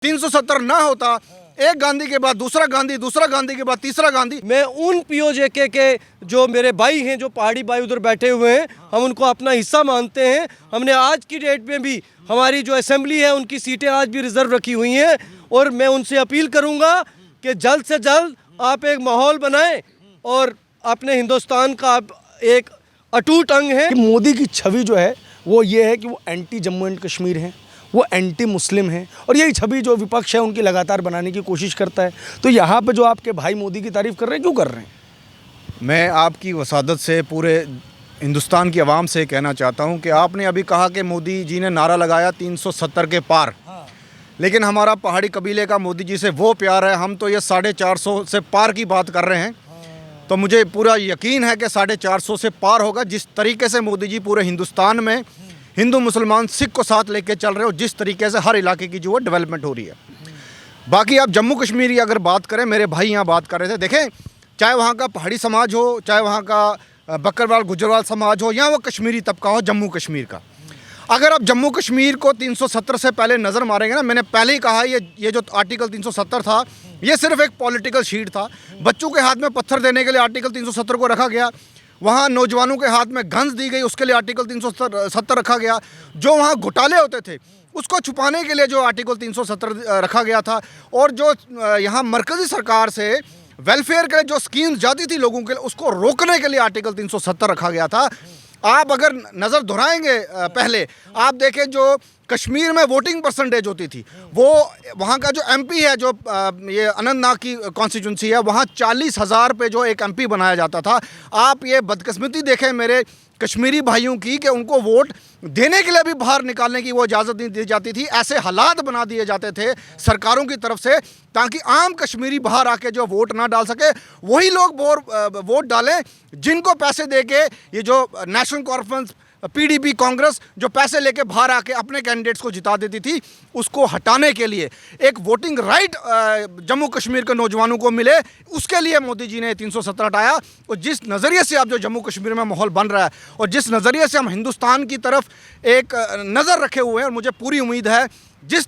370 ना होता, एक गांधी के बाद दूसरा गांधी, दूसरा गांधी के बाद तीसरा गांधी। मैं उन पीओजेके के जो मेरे भाई हैं, जो पहाड़ी भाई उधर बैठे हुए हैं, हम उनको अपना हिस्सा मानते हैं। हमने आज की डेट में भी हमारी जो असेंबली है उनकी सीटें आज भी रिजर्व रखी हुई हैं, और मैं उनसे अपील करूंगा कि जल्द से जल्द आप एक माहौल बनाएं और अपने हिंदुस्तान का आप एक अटूट अंग है। मोदी की छवि जो है वो ये है कि वो एंटी जम्मू एंड कश्मीर हैं, वो एंटी मुस्लिम हैं, और यही छवि जो विपक्ष है उनकी लगातार बनाने की कोशिश करता है। तो यहाँ पे जो आपके भाई मोदी की तारीफ़ कर रहे हैं, क्यों कर रहे हैं? मैं आपकी वसादत से पूरे हिंदुस्तान की आवाम से कहना चाहता हूँ कि आपने अभी कहा कि मोदी जी ने नारा लगाया 370 के पार, लेकिन हमारा पहाड़ी कबीले का मोदी जी से वो प्यार है, हम तो ये 450 से पार की बात कर रहे हैं। तो मुझे पूरा यकीन है कि 450 से पार होगा। जिस तरीके से मोदी जी पूरे हिंदुस्तान में हिंदू मुसलमान सिख को साथ लेके चल रहे हो, जिस तरीके से हर इलाके की जो है डेवलपमेंट हो रही है। बाकी आप जम्मू कश्मीर की अगर बात करें, मेरे भाई यहाँ बात कर रहे थे, देखें चाहे वहाँ का पहाड़ी समाज हो, चाहे वहाँ का बकरवाल गुजरवाल समाज हो, या वो कश्मीरी तबका हो जम्मू कश्मीर का, अगर आप जम्मू कश्मीर को 370 से पहले नज़र मारेंगे ना, मैंने पहले ही कहा ये जो आर्टिकल 370 था ये सिर्फ एक पॉलिटिकल शीट था। बच्चों के हाथ में पत्थर देने के लिए आर्टिकल 370 को रखा गया, वहाँ नौजवानों के हाथ में गन्स दी गई उसके लिए आर्टिकल 370 रखा गया, जो वहाँ घोटाले होते थे उसको छुपाने के लिए जो आर्टिकल 370 रखा गया था, और जो यहाँ मरकज़ी सरकार से वेलफेयर के जो स्कीम्स जाती थी लोगों के लिए उसको रोकने के लिए आर्टिकल 370 रखा गया था। आप अगर नज़र दोहराएंगे पहले आप देखें जो कश्मीर में वोटिंग परसेंटेज होती थी, वो वहाँ का जो एमपी है, जो ये अनंतनाग की कॉन्स्टिट्यूंसी है, वहाँ 40,000 पे जो एक एमपी बनाया जाता था। आप ये बदकिस्मती देखें मेरे कश्मीरी भाइयों की कि उनको वोट देने के लिए भी बाहर निकालने की वो इजाज़त नहीं दी जाती थी। ऐसे हालात बना दिए जाते थे सरकारों की तरफ से ताकि आम कश्मीरी बाहर आके जो वोट ना डाल सके, वही लोग वोट डालें जिनको पैसे दे के ये जो नेशनल कॉन्फ्रेंस पीडीपी कांग्रेस जो पैसे लेके बाहर आके अपने कैंडिडेट्स को जिता देती थी, उसको हटाने के लिए एक वोटिंग राइट जम्मू कश्मीर के नौजवानों को मिले, उसके लिए मोदी जी ने 370 हटाया। और जिस नज़रिए से अब जो जम्मू कश्मीर में माहौल बन रहा है और जिस नज़रिए से हम हिंदुस्तान की तरफ एक नज़र रखे हुए हैं, और मुझे पूरी उम्मीद है जिस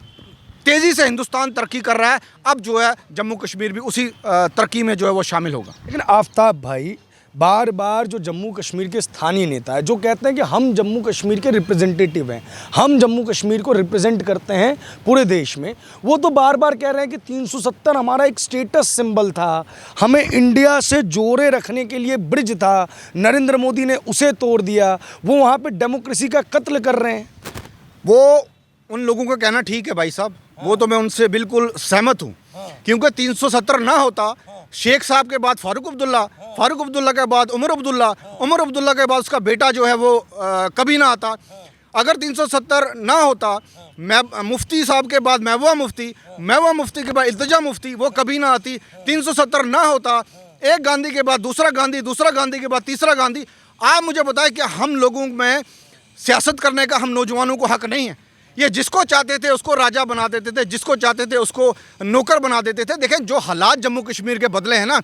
तेज़ी से हिंदुस्तान तरक्की कर रहा है, अब जो है जम्मू कश्मीर भी उसी तरक्की में जो है वो शामिल होगा। लेकिन आफ्ताब भाई, बार बार जो जम्मू कश्मीर के स्थानीय नेता है जो कहते हैं कि हम जम्मू कश्मीर के रिप्रेजेंटेटिव हैं, हम जम्मू कश्मीर को रिप्रेजेंट करते हैं पूरे देश में, वो तो बार बार कह रहे हैं कि 370 हमारा एक स्टेटस सिंबल था, हमें इंडिया से जोड़े रखने के लिए ब्रिज था, नरेंद्र मोदी ने उसे तोड़ दिया, वो वहाँ पे डेमोक्रेसी का कत्ल कर रहे हैं। वो उन लोगों का कहना ठीक है भाई साहब, वो तो मैं उनसे बिल्कुल सहमत हूँ, क्योंकि 370 ना होता, शेख साहब के बाद फारूक अब्दुल्ला के बाद उमर अब्दुल्ला के बाद उसका बेटा जो है वो कभी ना आता। अगर 370 ना होता, मुफ्ती साहब के बाद महबूबा मुफ्ती के बाद इल्तिजा मुफ्ती, वो कभी ना आती। 370 ना होता, एक गांधी के बाद दूसरा गांधी के बाद तीसरा गांधी। आप मुझे बताएं कि हम लोगों में सियासत करने का हम नौजवानों को हक नहीं है? ये जिसको चाहते थे उसको राजा बना देते थे, जिसको चाहते थे उसको नौकर बना देते थे। देखें जो हालात जम्मू कश्मीर के बदले हैं ना,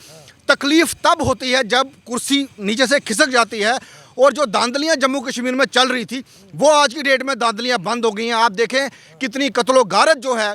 तकलीफ़ तब होती है जब कुर्सी नीचे से खिसक जाती है, और जो दांदलियाँ जम्मू कश्मीर में चल रही थी वो आज की डेट में दांदलियाँ बंद हो गई हैं। आप देखें कितनी कत्लो गारत जो है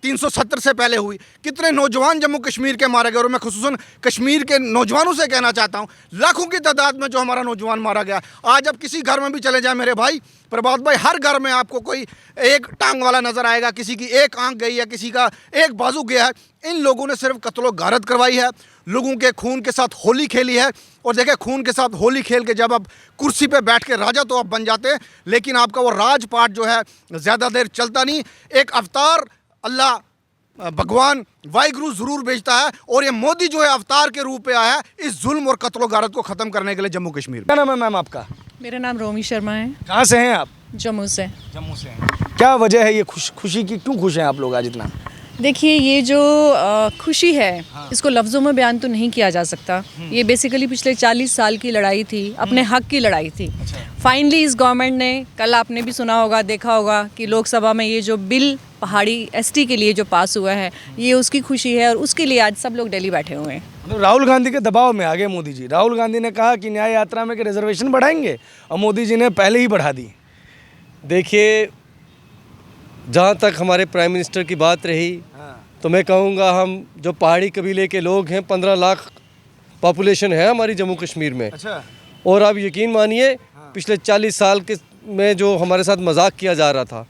370 से पहले हुई, कितने नौजवान जम्मू कश्मीर के मारे गए। और मैं खुसूसन कश्मीर के नौजवानों से कहना चाहता हूँ, लाखों की तादाद में जो हमारा नौजवान मारा गया। आज अब किसी घर में भी चले जाए मेरे भाई प्रभात भाई, हर घर में आपको कोई एक टांग वाला नज़र आएगा, किसी की एक आंख गई है, किसी का एक बाजू गया है। इन लोगों ने सिर्फ कत्लो गारत करवाई है, लोगों के खून के साथ होली खेली है। और देखें खून के साथ होली खेल के जब आप कुर्सी पे बैठ के राजा तो आप बन जाते हैं, लेकिन आपका वो राजपाट जो है ज़्यादा देर चलता नहीं। एक अवतार अल्लाह भगवान वाहिगुरु ज़रूर भेजता है, और ये मोदी जो है अवतार के रूप में आया है इस जुल्म और कत्लो गारत को ख़त्म करने के लिए जम्मू कश्मीर में। क्या नाम है मैम आपका? मेरा नाम रोमी शर्मा है। कहाँ से हैं आप? जम्मू से। जम्मू से हैं। क्या वजह है ये खुशी की, क्यों खुश हैं आप लोग आज इतना? देखिए ये जो खुशी है इसको लफ्ज़ों में बयान तो नहीं किया जा सकता। ये बेसिकली पिछले 40 साल की लड़ाई थी, अपने हक की लड़ाई थी। फाइनली इस गवर्नमेंट ने, कल आपने भी सुना होगा, देखा होगा कि लोकसभा में ये जो बिल पहाड़ी एसटी के लिए जो पास हुआ है, ये उसकी खुशी है, और उसके लिए आज सब लोग दिल्ली बैठे हुए हैं। तो राहुल गांधी के दबाव में आ गए मोदी जी। राहुल गांधी ने कहा कि न्याय यात्रा में रिजर्वेशन बढ़ाएंगे, और मोदी जी ने पहले ही बढ़ा दी। देखिए जहाँ तक हमारे प्राइम मिनिस्टर की बात रही तो मैं कहूँगा हम जो पहाड़ी कबीले के लोग हैं 15 लाख पॉपुलेशन है हमारी जम्मू कश्मीर में। अच्छा। और आप यकीन मानिए पिछले 40 साल के में जो हमारे साथ मजाक किया जा रहा था,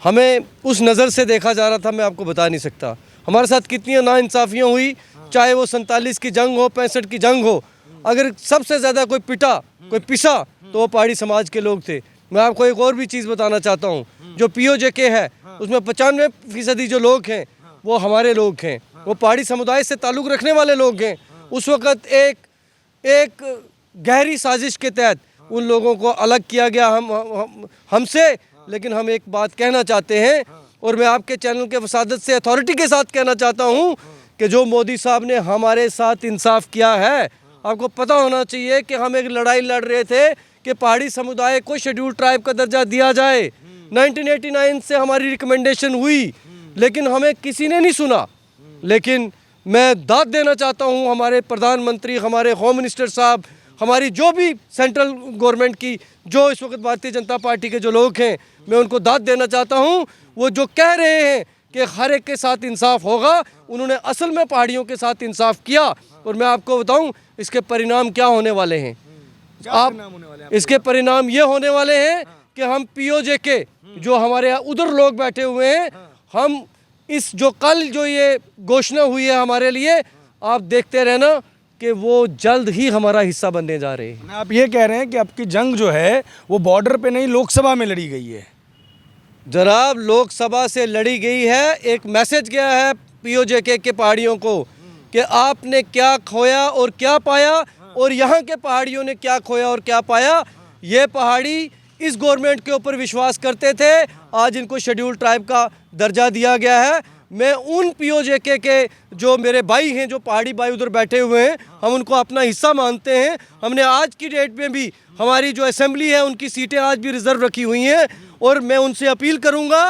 हमें उस नज़र से देखा जा रहा था, मैं आपको बता नहीं सकता। हमारे साथ कितनी नाइंसाफ़ियाँ हुई, चाहे वो 47 की जंग हो, 65 की जंग हो। अगर सबसे ज़्यादा कोई पिटा, कोई पिसा तो वो पहाड़ी समाज के लोग थे। मैं आपको एक और भी चीज़ बताना चाहता हूँ, जो POJK है उसमें 95% जो लोग हैं वो हमारे लोग हैं, वो पहाड़ी समुदाय से ताल्लुक़ रखने वाले लोग हैं। उस वक़्त एक गहरी साजिश के तहत उन लोगों को अलग किया गया हमसे। लेकिन हम एक बात कहना चाहते हैं और मैं आपके चैनल के वसादत से अथॉरिटी के साथ कहना चाहता हूं कि जो मोदी साहब ने हमारे साथ इंसाफ किया है, आपको पता होना चाहिए कि हम एक लड़ाई लड़ रहे थे कि पहाड़ी समुदाय को शेड्यूल ट्राइब का दर्जा दिया जाए। 1989 से हमारी रिकमेंडेशन हुई लेकिन हमें किसी ने नहीं सुना। लेकिन मैं दाद देना चाहता हूं हमारे प्रधानमंत्री, हमारे होम मिनिस्टर साहब, हमारी जो भी सेंट्रल गवर्नमेंट की जो इस वक्त भारतीय जनता पार्टी के जो लोग हैं, मैं उनको दाद देना चाहता हूं। वो जो कह रहे हैं कि हर एक के साथ इंसाफ होगा, उन्होंने असल में पहाड़ियों के साथ इंसाफ किया। और मैं आपको बताऊं इसके परिणाम क्या होने वाले हैं। इसके परिणाम ये होने वाले हैं कि हम POJK जो हमारे यहाँ उधर लोग बैठे हुए हैं, हम इस जो कल जो ये घोषणा हुई है हमारे लिए, आप देखते रहना कि वो जल्द ही हमारा हिस्सा बनने जा रहे हैं। आप ये कह रहे हैं कि आपकी जंग जो है वो बॉर्डर पे नहीं, लोकसभा में लड़ी गई है। जनाब, लोकसभा से लड़ी गई है। एक मैसेज गया है POJK के पहाड़ियों को कि आपने क्या खोया और क्या पाया, और यहाँ के पहाड़ियों ने क्या खोया और क्या पाया। ये पहाड़ी इस गवर्नमेंट के ऊपर विश्वास करते थे, आज इनको शेड्यूल ट्राइब का दर्जा दिया गया है। मैं उन POJK के जो मेरे भाई हैं, जो पहाड़ी भाई उधर बैठे हुए हैं, हम उनको अपना हिस्सा मानते हैं। हमने आज की डेट में भी हमारी जो असेंबली है उनकी सीटें आज भी रिज़र्व रखी हुई हैं। और मैं उनसे अपील करूंगा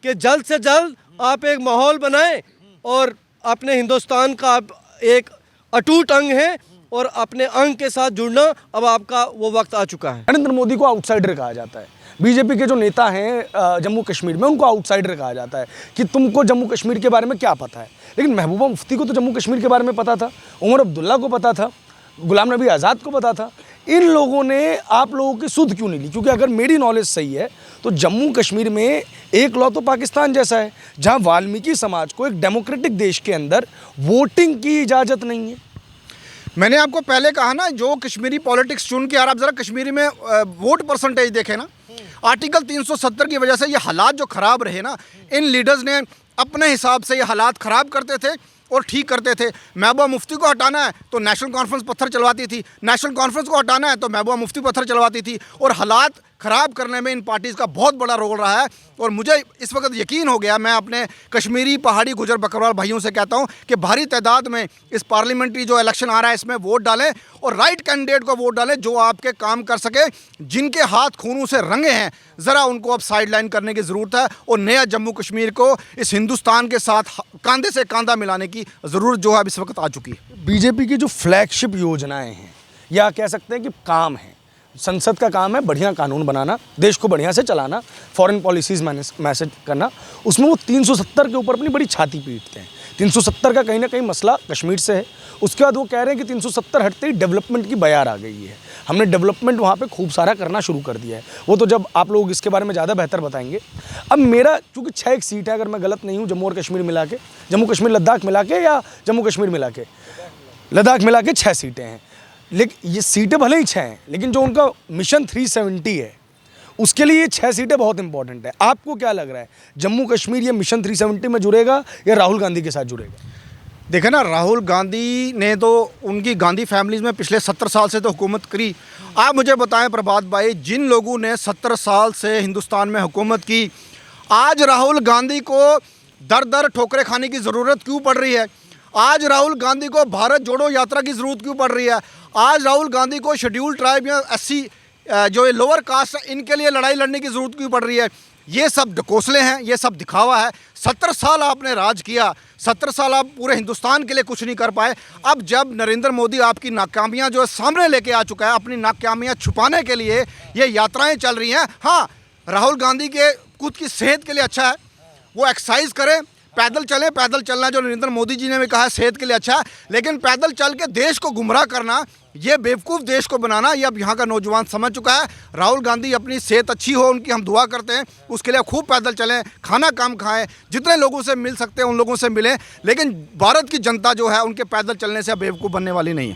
कि जल्द से जल्द आप एक माहौल बनाएं और अपने हिंदुस्तान का आप एक अटूट अंग हैं और अपने अंग के साथ जुड़ना अब आपका वो वक्त आ चुका है। नरेंद्र मोदी को आउटसाइडर कहा जाता है। बीजेपी के जो नेता हैं जम्मू कश्मीर में, उनको आउटसाइडर कहा जाता है कि तुमको जम्मू कश्मीर के बारे में क्या पता है। लेकिन महबूबा मुफ्ती को तो जम्मू कश्मीर के बारे में पता था, उमर अब्दुल्ला को पता था, गुलाम नबी आज़ाद को पता था। इन लोगों ने आप लोगों की सुध क्यों नहीं ली? क्योंकि अगर मेरी नॉलेज सही है तो जम्मू कश्मीर में एक लॉ तो पाकिस्तान जैसा है, जहाँ वाल्मीकि समाज को एक डेमोक्रेटिक देश के अंदर वोटिंग की इजाज़त नहीं है। मैंने आपको पहले कहा ना, जो कश्मीरी पॉलिटिक्स चुन के, यार आप ज़रा कश्मीरी में वोट परसेंटेज देखें ना, आर्टिकल 370 की वजह से ये हालात जो ख़राब रहे ना, इन लीडर्स ने अपने हिसाब से ये हालात ख़राब करते थे और ठीक करते थे। महबूबा मुफ्ती को हटाना है तो नेशनल कॉन्फ्रेंस पत्थर चलवाती थी, नेशनल कॉन्फ्रेंस को हटाना है तो महबूबा मुफ्ती पत्थर चलवाती थी। और हालात ख़राब करने में इन पार्टीज़ का बहुत बड़ा रोल रहा है। और मुझे इस वक्त यकीन हो गया, मैं अपने कश्मीरी पहाड़ी गुजर बकरवाल भाइयों से कहता हूं कि भारी तादाद में इस पार्लियामेंट्री जो इलेक्शन आ रहा है इसमें वोट डालें और राइट कैंडिडेट को वोट डालें जो आपके काम कर सके। जिनके हाथ खूनों से रंगे हैं, ज़रा उनको अब साइड लाइन करने की ज़रूरत है और नया जम्मू कश्मीर को इस हिंदुस्तान के साथ कंधे से कंधा मिलाने की ज़रूरत जो है अब इस वक्त आ चुकी है। बीजेपी की जो फ्लैगशिप योजनाएं हैं, या कह सकते हैं कि काम है, संसद का काम है बढ़िया कानून बनाना, देश को बढ़िया से चलाना, फॉरेन पॉलिसीज़ मैसेज करना, उसमें वो 370 के ऊपर अपनी बड़ी छाती पीटते हैं। 370 का कहीं ना कहीं मसला कश्मीर से है। उसके बाद वो कह रहे हैं कि 370 हटते ही डेवलपमेंट की बयार आ गई है, हमने डेवलपमेंट वहाँ पे खूब सारा करना शुरू कर दिया है। वो तो जब आप लोग इसके बारे में ज़्यादा बेहतर बताएंगे। अब मेरा चूँकि 6 एक सीट है, अगर मैं गलत नहीं हूँ, जम्मू और कश्मीर मिला के, जम्मू कश्मीर लद्दाख मिला के या जम्मू कश्मीर मिला के, लद्दाख मिला के 6 सीटें हैं। लेकिन ये सीटें भले ही 6 हैं, लेकिन जो उनका मिशन 370 है उसके लिए ये 6 सीटें बहुत इंपॉर्टेंट है। आपको क्या लग रहा है, जम्मू कश्मीर ये मिशन 370 में जुड़ेगा या राहुल गांधी के साथ जुड़ेगा? देखें ना, राहुल गांधी ने तो, उनकी गांधी फैमिलीज़ में पिछले 70 साल से तो हुकूमत करी। आप मुझे बताएं प्रभात भाई, जिन लोगों ने 70 साल से हिंदुस्तान में हुकूमत की, आज राहुल गांधी को दर दर ठोकरें खाने की ज़रूरत क्यों पड़ रही है? आज राहुल गांधी को भारत जोड़ो यात्रा की ज़रूरत क्यों पड़ रही है? आज राहुल गांधी को शेड्यूल ट्राइब या SC जो ये लोअर कास्ट है इनके लिए लड़ाई लड़ने की ज़रूरत क्यों पड़ रही है? ये सब ढकोसले हैं, ये सब दिखावा है। 70 साल आपने राज किया, 70 साल आप पूरे हिंदुस्तान के लिए कुछ नहीं कर पाए। अब जब नरेंद्र मोदी आपकी नाकामियां जो है सामने लेके आ चुका है, अपनी नाकामियां छुपाने के लिए ये यात्राएं चल रही हैं। हाँ, राहुल गांधी के खुद की सेहत के लिए अच्छा है, वो एक्सरसाइज करें, पैदल चलें। पैदल चलना जो नरेंद्र मोदी जी ने भी कहा है सेहत के लिए अच्छा है, लेकिन पैदल चल के देश को गुमराह करना, ये बेवकूफ़ देश को बनाना, ये अब यहाँ का नौजवान समझ चुका है। राहुल गांधी अपनी सेहत अच्छी हो, उनकी हम दुआ करते हैं, उसके लिए खूब पैदल चलें, खाना कम खाएं, जितने लोगों से मिल सकते हैं उन लोगों से मिलें, लेकिन भारत की जनता जो है उनके पैदल चलने से अब बेवकूफ़ बनने वाली नहीं है।